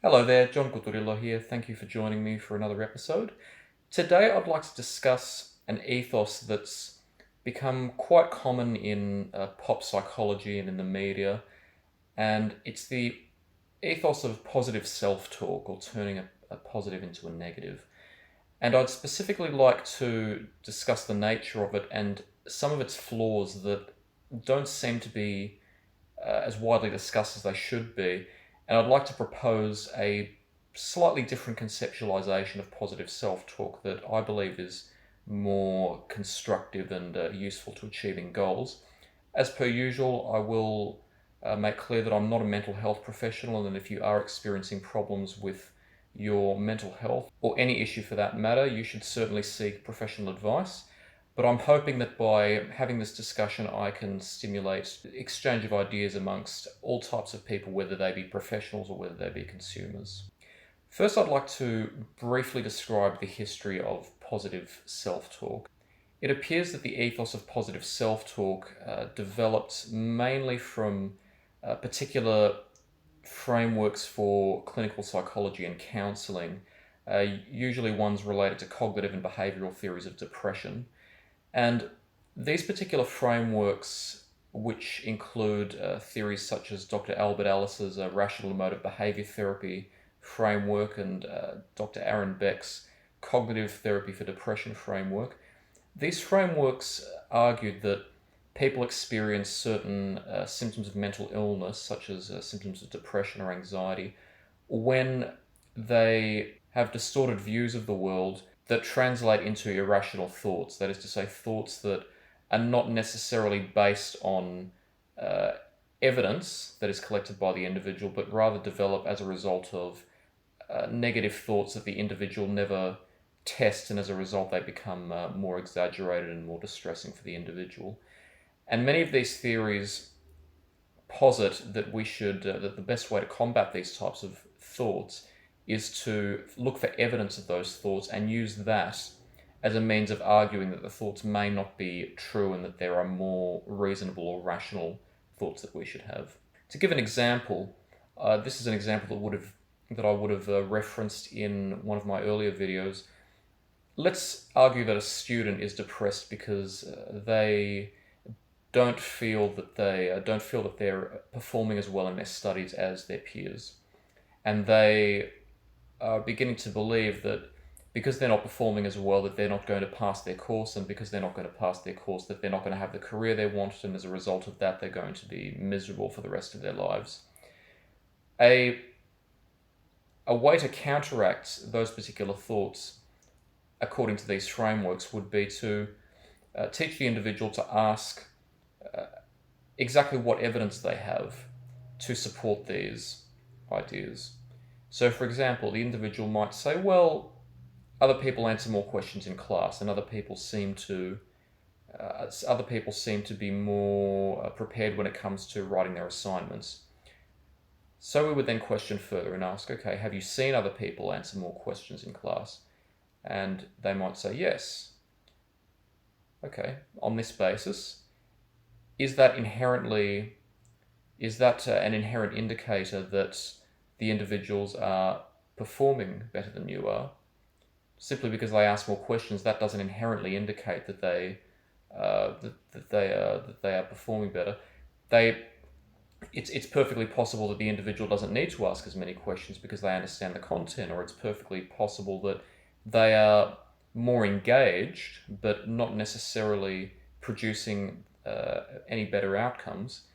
Hello there, John Gouldthorp here. Thank you for joining me for another episode. Today I'd like to discuss an ethos that's become quite common in pop psychology and in the media, and it's the ethos of positive self-talk or turning a positive into a negative. And I'd specifically like to discuss the nature of it and some of its flaws that don't seem to be as widely discussed as they should be. And I'd like to propose a slightly different conceptualization of positive self talk that I believe is more constructive and useful to achieving goals. As per usual, I will make clear that I'm not a mental health professional, and if you are experiencing problems with your mental health or any issue for that matter, you should certainly seek professional advice. But I'm hoping that by having this discussion, I can stimulate exchange of ideas amongst all types of people, whether they be professionals or whether they be consumers. First, I'd like to briefly describe the history of positive self-talk. It appears that the ethos of positive self-talk developed mainly from particular frameworks for clinical psychology and counselling, usually ones related to cognitive and behavioural theories of depression. And these particular frameworks, which include theories such as Dr. Albert Ellis's rational emotive behavior therapy framework and Dr. Aaron Beck's cognitive therapy for depression framework, these frameworks argued that people experience certain symptoms of mental illness, such as symptoms of depression or anxiety, when they have distorted views of the world that translate into irrational thoughts. That is to say, thoughts that are not necessarily based on evidence that is collected by the individual, but rather develop as a result of negative thoughts that the individual never test, and as a result they become more exaggerated and more distressing for the individual. And many of these theories posit that that the best way to combat these types of thoughts is to look for evidence of those thoughts and use that as a means of arguing that the thoughts may not be true and that there are more reasonable or rational thoughts that we should have. To give an example, this is an example that I would have referenced in one of my earlier videos. Let's argue that a student is depressed because they don't feel that they're performing as well in their studies as their peers, and they are beginning to believe that because they're not performing as well, that they're not going to pass their course, and because they're not going to pass their course, that they're not going to have the career they want, and as a result of that, they're going to be miserable for the rest of their lives. A way to counteract those particular thoughts, according to these frameworks, would be to teach the individual to ask exactly what evidence they have to support these ideas. So, for example, the individual might say, well, other people answer more questions in class, and other people seem to be more prepared when it comes to writing their assignments. So we would then question further and ask, okay, have you seen other people answer more questions in class? And they might say yes. Okay, on this basis, is that an inherent indicator that the individuals are performing better than you are? Simply because they ask more questions, that doesn't inherently indicate that they are performing better. It's perfectly possible that the individual doesn't need to ask as many questions because they understand the content, or it's perfectly possible that they are more engaged but not necessarily producing any better outcomes.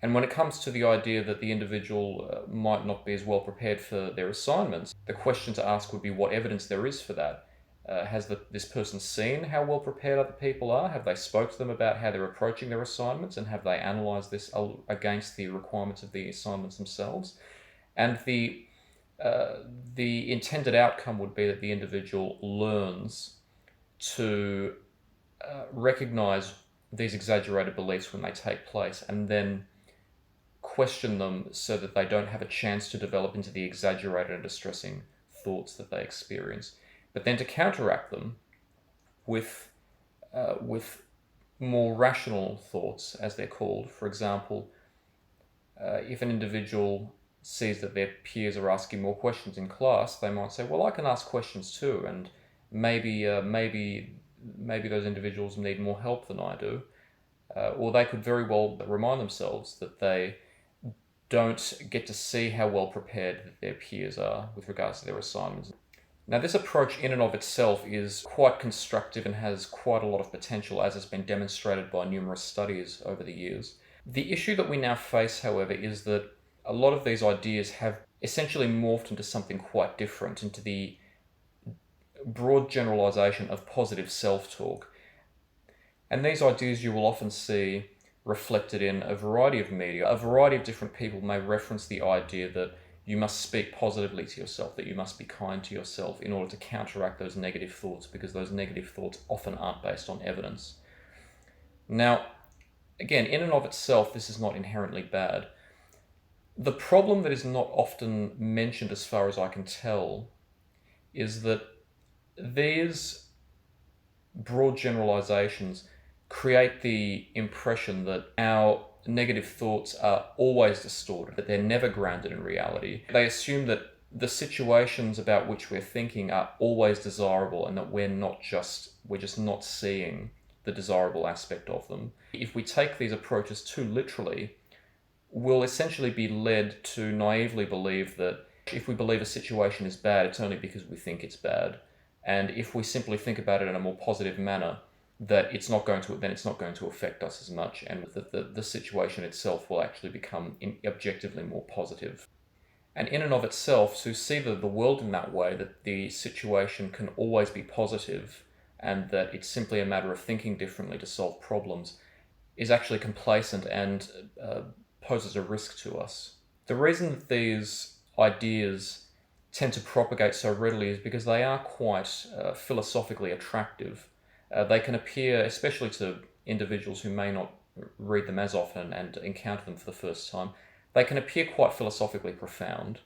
And when it comes to the idea that the individual might not be as well prepared for their assignments, the question to ask would be what evidence there is for that. Has this person seen how well prepared other people are? Have they spoke to them about how they're approaching their assignments, and have they analysed this against the requirements of the assignments themselves? And the intended outcome would be that the individual learns to recognise these exaggerated beliefs when they take place, and then question them so that they don't have a chance to develop into the exaggerated and distressing thoughts that they experience. But then to counteract them with more rational thoughts, as they're called. For example, if an individual sees that their peers are asking more questions in class, they might say, well, I can ask questions too, and maybe those individuals need more help than I do. Or they could very well remind themselves that they don't get to see how well prepared their peers are with regards to their assignments. Now, this approach in and of itself is quite constructive and has quite a lot of potential, as has been demonstrated by numerous studies over the years. The issue that we now face, however, is that a lot of these ideas have essentially morphed into something quite different, into the broad generalization of positive self-talk. And these ideas you will often see reflected in a variety of media. A variety of different people may reference the idea that you must speak positively to yourself, that you must be kind to yourself in order to counteract those negative thoughts, because those negative thoughts often aren't based on evidence. Now, again, in and of itself, this is not inherently bad. The problem that is not often mentioned, as far as I can tell, is that these broad generalizations create the impression that our negative thoughts are always distorted, that they're never grounded in reality. They assume that the situations about which we're thinking are always desirable, and that we're just not seeing the desirable aspect of them. If we take these approaches too literally, we'll essentially be led to naively believe that if we believe a situation is bad, it's only because we think it's bad. And if we simply think about it in a more positive manner, that it's not going to affect us as much, and that the situation itself will actually become objectively more positive. And in and of itself, to see the world in that way, that the situation can always be positive, and that it's simply a matter of thinking differently to solve problems, is actually complacent and poses a risk to us. The reason that these ideas tend to propagate so readily is because they are quite philosophically attractive. They can appear, especially to individuals who may not read them as often and encounter them for the first time, they can appear quite philosophically profound.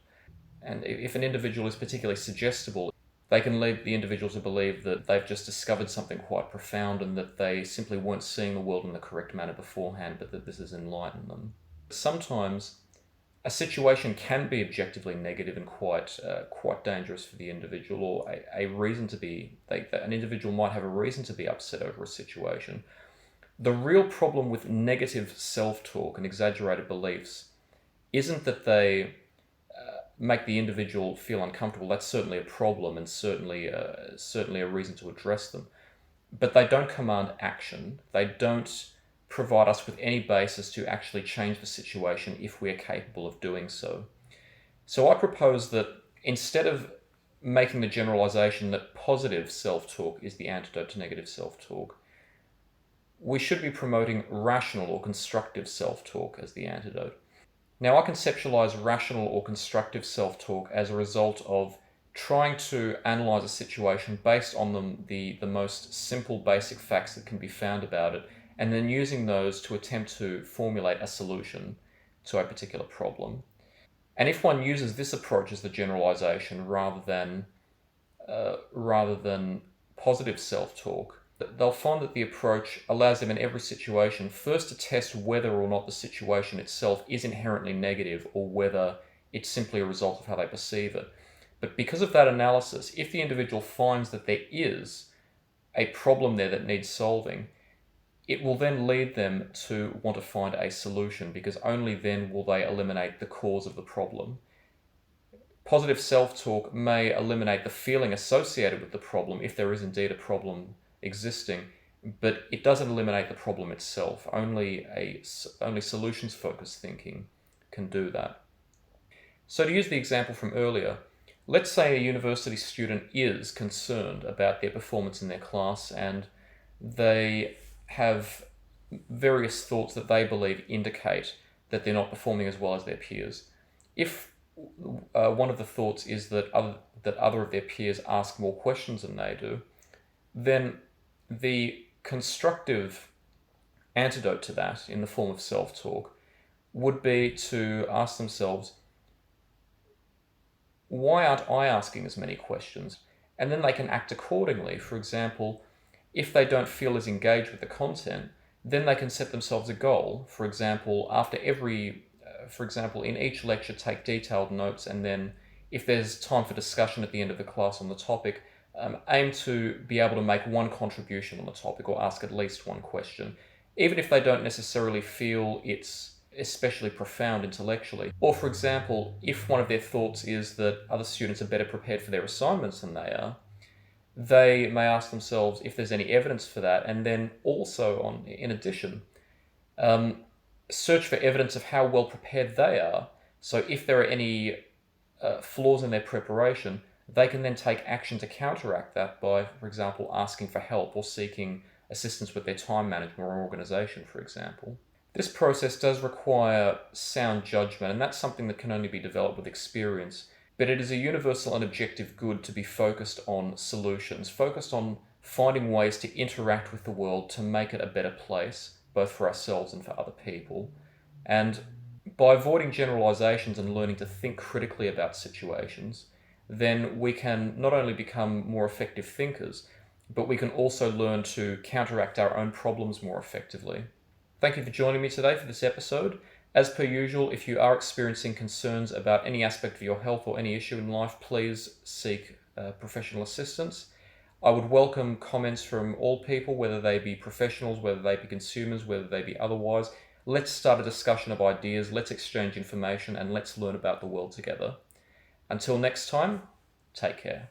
And if an individual is particularly suggestible, they can lead the individual to believe that they've just discovered something quite profound, and that they simply weren't seeing the world in the correct manner beforehand, but that this has enlightened them. Sometimes a situation can be objectively negative and quite dangerous for the individual, or a reason to be, an individual might have a reason to be upset over a situation. The real problem with negative self-talk and exaggerated beliefs isn't that they make the individual feel uncomfortable. That's certainly a problem, and certainly a reason to address them. But they don't command action. They don't provide us with any basis to actually change the situation if we are capable of doing so. So I propose that instead of making the generalization that positive self-talk is the antidote to negative self-talk, we should be promoting rational or constructive self-talk as the antidote. Now, I conceptualize rational or constructive self-talk as a result of trying to analyze a situation based on the most simple basic facts that can be found about it, and then using those to attempt to formulate a solution to a particular problem. And if one uses this approach as the generalization rather than positive self-talk, they'll find that the approach allows them in every situation first to test whether or not the situation itself is inherently negative, or whether it's simply a result of how they perceive it. But because of that analysis, if the individual finds that there is a problem there that needs solving, it will then lead them to want to find a solution, because only then will they eliminate the cause of the problem. Positive self-talk may eliminate the feeling associated with the problem, if there is indeed a problem existing, but it doesn't eliminate the problem itself. Only solutions-focused thinking can do that. So to use the example from earlier, let's say a university student is concerned about their performance in their class, and they have various thoughts that they believe indicate that they're not performing as well as their peers. If one of the thoughts is that other of their peers ask more questions than they do, then the constructive antidote to that, in the form of self-talk, would be to ask themselves, why aren't I asking as many questions? And then they can act accordingly. For example, if they don't feel as engaged with the content, then they can set themselves a goal. For example, after every for example, in each lecture, take detailed notes, and then if there's time for discussion at the end of the class on the topic, aim to be able to make one contribution on the topic or ask at least one question, even if they don't necessarily feel it's especially profound intellectually. Or for example, if one of their thoughts is that other students are better prepared for their assignments than they are, they may ask themselves if there's any evidence for that, and then also, in addition, search for evidence of how well prepared they are. So if there are any flaws in their preparation, they can then take action to counteract that by, for example, asking for help or seeking assistance with their time management or organisation, for example. This process does require sound judgment, and that's something that can only be developed with experience, but it is a universal and objective good to be focused on solutions, focused on finding ways to interact with the world to make it a better place, both for ourselves and for other people. And by avoiding generalizations and learning to think critically about situations, then we can not only become more effective thinkers, but we can also learn to counteract our own problems more effectively. Thank you for joining me today for this episode. As per usual, if you are experiencing concerns about any aspect of your health or any issue in life, please seek professional assistance. I would welcome comments from all people, whether they be professionals, whether they be consumers, whether they be otherwise. Let's start a discussion of ideas, let's exchange information, and let's learn about the world together. Until next time, take care.